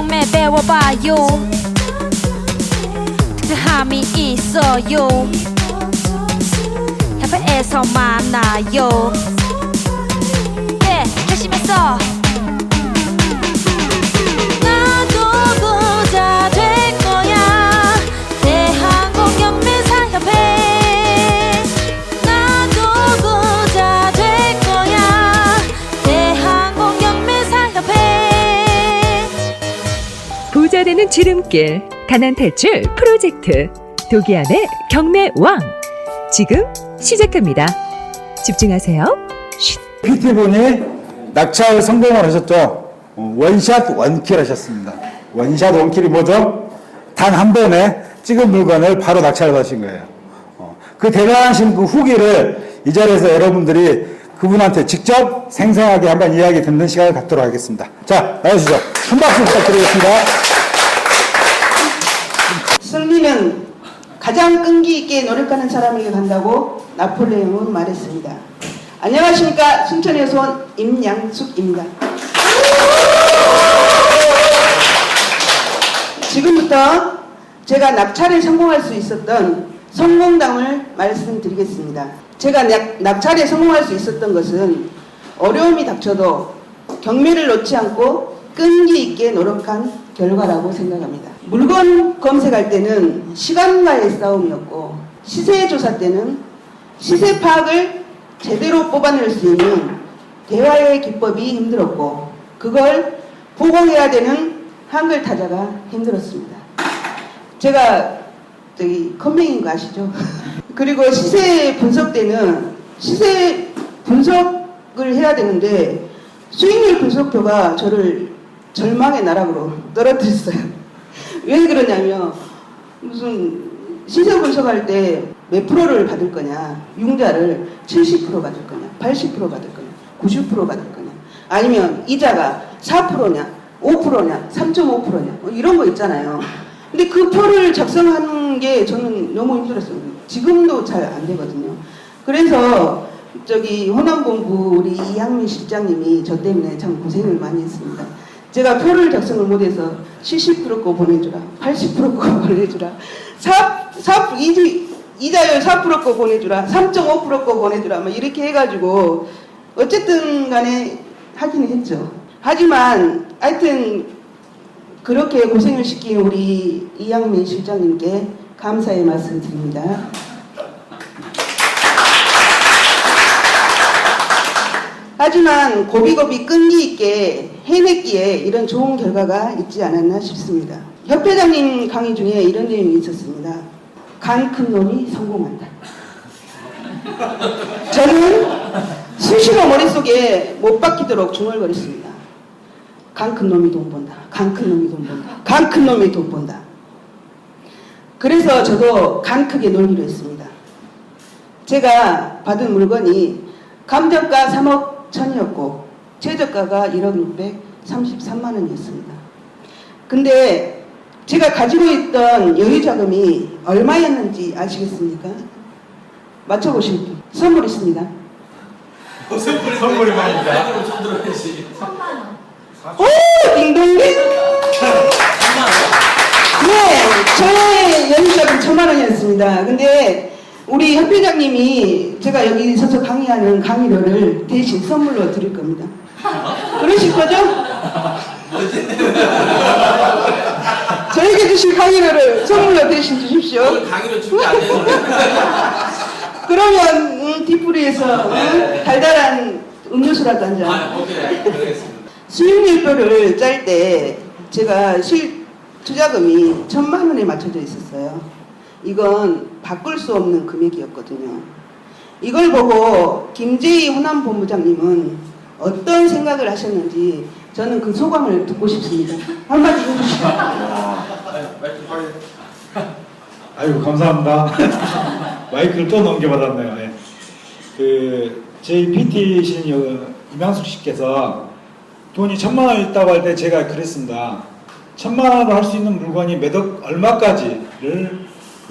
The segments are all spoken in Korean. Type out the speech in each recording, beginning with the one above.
경매 배워봐요. 특별함이 있어요. 협회에서 만나요. 예, 열심했어. 나도 부자 될 거야. 대한공경매사협회. 나도 부자 될 거야. 대한공경매사협회. 부자 되는 지름길 가난 탈출 프로젝트 도기안의 경매왕 지금 시작합니다. 집중하세요. 쉿. PT분이 낙찰 성공을 하셨죠. 원샷 원킬 하셨습니다. 원샷 원킬이 뭐죠? 단 한 번에 찍은 물건을 바로 낙찰을 하신 거예요. 그 대단하신 그 후기를 이 자리에서 여러분들이 그분한테 직접 생생하게 한번 이야기 듣는 시간을 갖도록 하겠습니다. 자, 나와주시죠. 큰 박수 부탁드리겠습니다. 승리는 가장 끈기 있게 노력하는 사람에게 간다고 나폴레옹은 말했습니다. 안녕하십니까. 순천에서 온 임양숙입니다. 지금부터 제가 낙찰에 성공할 수 있었던 성공담을 말씀드리겠습니다. 제가 낙찰에 성공할 수 있었던 것은 어려움이 닥쳐도 경매를 놓지 않고 끈기 있게 노력한 결과라고 생각합니다. 물건 검색할 때는 시간과의 싸움이었고, 시세 조사 때는 시세 파악을 제대로 뽑아낼 수 있는 대화의 기법이 힘들었고, 그걸 보고해야 되는 한글 타자가 힘들었습니다. 제가 컴맹인 거 아시죠? 그리고 시세 분석 때는 시세 분석을 해야 되는데 수익률 분석표가 저를 절망의 나락으로 떨어뜨렸어요. 왜 그러냐면 무슨 시세 분석할 때 몇 프로를 받을 거냐, 융자를 70% 받을 거냐, 80% 받을 거냐, 90% 받을 거냐, 아니면 이자가 4%냐, 5%냐, 3.5%냐 뭐 이런 거 있잖아요. 근데 그 표를 작성하는 게 저는 너무 힘들었어요. 지금도 잘 안 되거든요. 그래서 호남본부 우리 이향민 실장님이 저 때문에 참 고생을 많이 했습니다. 제가 표를 작성을 못해서 70% 거 보내주라, 80% 거 보내주라, 이자율 4% 거 보내주라, 3.5% 거 보내주라, 막 이렇게 해가지고 어쨌든 간에 하긴 했죠. 하지만 하여튼 그렇게 고생을 시킨 우리 이향민 실장님께 감사의 말씀 드립니다. 하지만 고비고비 끈기 있게 해냈기에 이런 좋은 결과가 있지 않았나 싶습니다. 협회장님 강의 중에 이런 내용이 있었습니다. 간 큰 놈이 성공한다. 저는 수시로 머릿속에 못 박히도록 중얼거렸습니다. 간 큰 놈이 돈 번다. 간 큰 놈이 돈 번다. 간 큰 놈이 돈 번다. 그래서 저도 간 크게 놀기로 했습니다. 제가 받은 물건이 감정가 3억 1천이었고 최저가가 1억 633만 원이었습니다. 근데 제가 가지고 있던 여유 자금이 얼마였는지 아시겠습니까? 맞춰보실 분. 선물 있습니다. 선물이 많습니다. 오! 딩동댕! 네, 저의 여유 자금 1,000만 원이었습니다. 근데 우리 협회장님이 제가 여기 서서 강의하는 강의료를 대신 선물로 드릴 겁니다. 그러실 거죠? 저에게 주실 강의료를 선물로 대신 주십시오. 강의료 준비 안 되는데. 그러면 뒷부리에서 달달한 음료수라도 한 잔. 오케이, 알겠습니다. 수익률표를 짤 때 제가 투자금이 1,000만 원에 맞춰져 있었어요. 이건 바꿀 수 없는 금액이었거든요. 이걸 보고 김재희 호남본부장님은 어떤 생각을 하셨는지 저는 그 소감을 듣고 싶습니다. 한마디 해주시죠. 아이고, 감사합니다. 마이크를 또 넘겨받았네요. 네. 저희 PT신 임양숙 씨께서 돈이 1,000만 원 있다고 할 때 제가 그랬습니다. 1,000만 원으로 할 수 있는 물건이 얼마까지를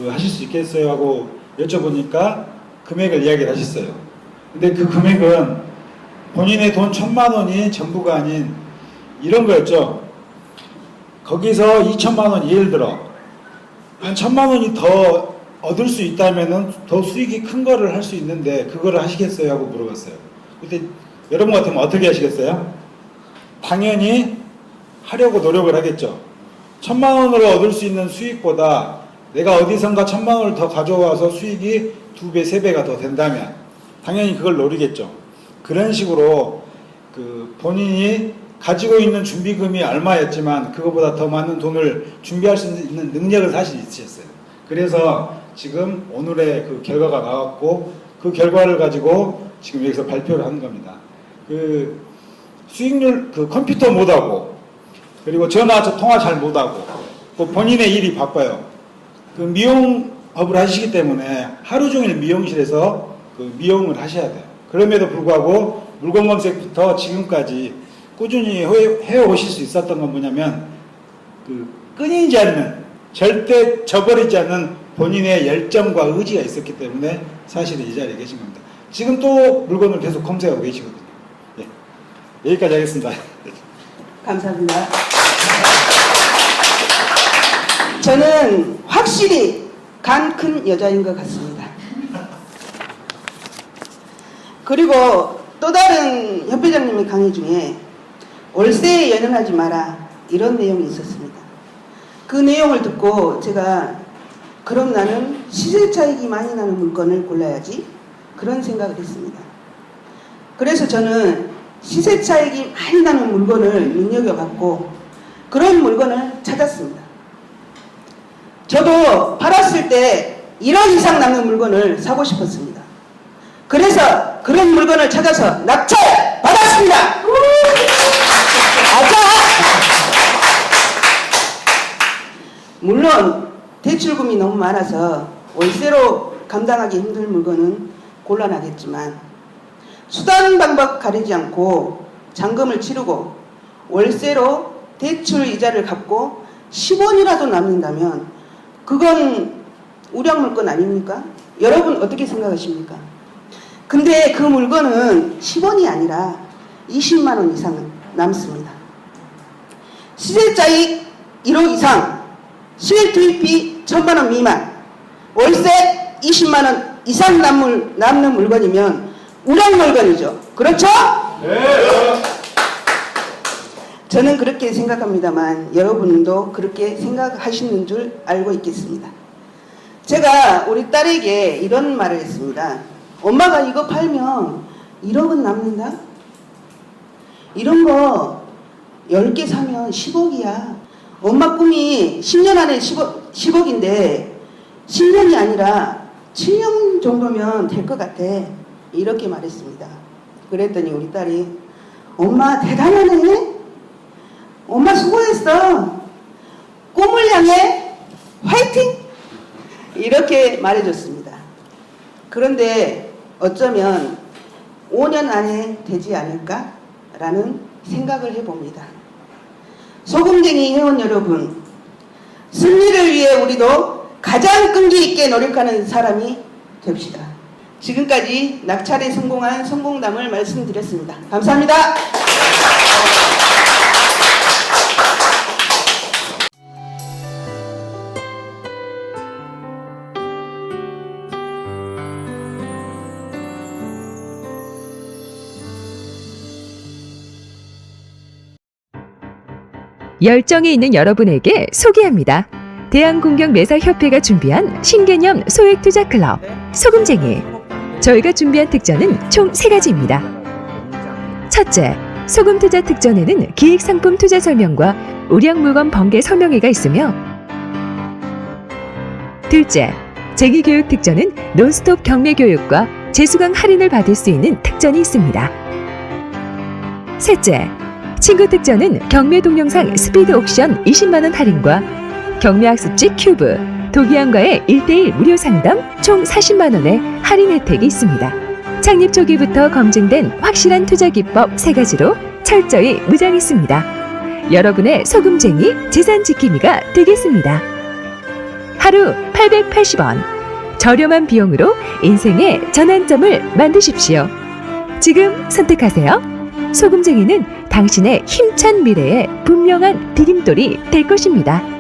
하실 수 있겠어요? 하고 여쭤보니까 금액을 이야기를 하셨어요. 근데 그 금액은 본인의 돈 1,000만 원이 전부가 아닌 이런 거였죠. 거기서 2천만 원 예를 들어 한 1,000만 원이 더 얻을 수 있다면은 더 수익이 큰 거를 할 수 있는데 그거를 하시겠어요? 하고 물어봤어요. 근데 여러분 같으면 어떻게 하시겠어요? 당연히 하려고 노력을 하겠죠. 1,000만 원을 얻을 수 있는 수익보다 내가 어디선가 1,000만 원을 더 가져와서 수익이 2배, 3배가 더 된다면 당연히 그걸 노리겠죠. 그런 식으로 그 본인이 가지고 있는 준비금이 얼마였지만 그거보다 더 많은 돈을 준비할 수 있는 능력을 사실 있으셨어요. 그래서 지금 오늘의 그 결과가 나왔고 그 결과를 가지고 지금 여기서 발표를 하는 겁니다. 그 수익률 그 컴퓨터 못하고 그리고 전화 통화 잘 못하고 또 본인의 일이 바빠요. 그 미용업을 하시기 때문에 하루 종일 미용실에서 그 미용을 하셔야 돼요. 그럼에도 불구하고 물건 검색부터 지금까지 꾸준히 해오실 수 있었던 건 뭐냐면 그 끊이지 않는 절대 저버리지 않는 본인의 열정과 의지가 있었기 때문에 사실은 이 자리에 계신 겁니다. 지금 또 물건을 계속 검색하고 계시거든요. 예. 여기까지 하겠습니다. 감사합니다. 저는 확실히 간 큰 여자인 것 같습니다. 그리고 또 다른 협회장님의 강의 중에 월세에 연연하지 마라 이런 내용이 있었습니다. 그 내용을 듣고 제가 그럼 나는 시세 차익이 많이 나는 물건을 골라야지 그런 생각을 했습니다. 그래서 저는 시세 차익이 많이 나는 물건을 눈여겨봤고 그런 물건을 찾았습니다. 저도 팔았을 때 1억 이상 남는 물건을 사고 싶었습니다. 그래서 그런 물건을 찾아서 낙찰 받았습니다. 아자! 물론 대출금이 너무 많아서 월세로 감당하기 힘든 물건은 곤란하겠지만 수단 방법 가리지 않고 잔금을 치르고 월세로 대출 이자를 갚고 10원이라도 남는다면 그건 우량 물건 아닙니까? 여러분 어떻게 생각하십니까? 근데 그 물건은 10원이 아니라 20만 원 이상 남습니다. 시세차익 1억 이상, 실투입비 1,000만 원 미만, 월세 20만 원 이상 남는 물건이면 우량 물건이죠. 그렇죠? 네. 저는 그렇게 생각합니다만 여러분도 그렇게 생각하시는 줄 알고 있겠습니다. 제가 우리 딸에게 이런 말을 했습니다. 엄마가 이거 팔면 1억은 남는다? 이런 거 10개 사면 10억이야. 엄마 꿈이 10년 안에 10억인데 10년이 아니라 7년 정도면 될 것 같아. 이렇게 말했습니다. 그랬더니 우리 딸이 엄마 대단하네? 엄마 수고했어. 꿈을 향해 화이팅! 이렇게 말해줬습니다. 그런데 어쩌면 5년 안에 되지 않을까라는 생각을 해봅니다. 소금쟁이 회원 여러분, 승리를 위해 우리도 가장 끈기 있게 노력하는 사람이 됩시다. 지금까지 낙찰에 성공한 성공담을 말씀드렸습니다. 감사합니다. 열정이 있는 여러분에게 소개합니다. 대한공경매사협회가 준비한 신개념 소액투자클럽 소금쟁이. 저희가 준비한 특전은 총 3가지입니다. 첫째, 소금투자 특전에는 기획상품 투자 설명과 우량물건 번개 설명회가 있으며, 둘째, 재기교육 특전은 논스톱 경매교육과 재수강 할인을 받을 수 있는 특전이 있습니다. 셋째, 친구 특전은 경매 동영상 스피드 옥션 20만원 할인과 경매학습지 큐브, 도기안과의 1:1 무료 상담 총 40만원의 할인 혜택이 있습니다. 창립 초기부터 검증된 확실한 투자 기법 3가지로 철저히 무장했습니다. 여러분의 소금쟁이 재산 지킴이가 되겠습니다. 하루 880원, 저렴한 비용으로 인생의 전환점을 만드십시오. 지금 선택하세요. 소금쟁이는 당신의 힘찬 미래에 분명한 디딤돌이 될 것입니다.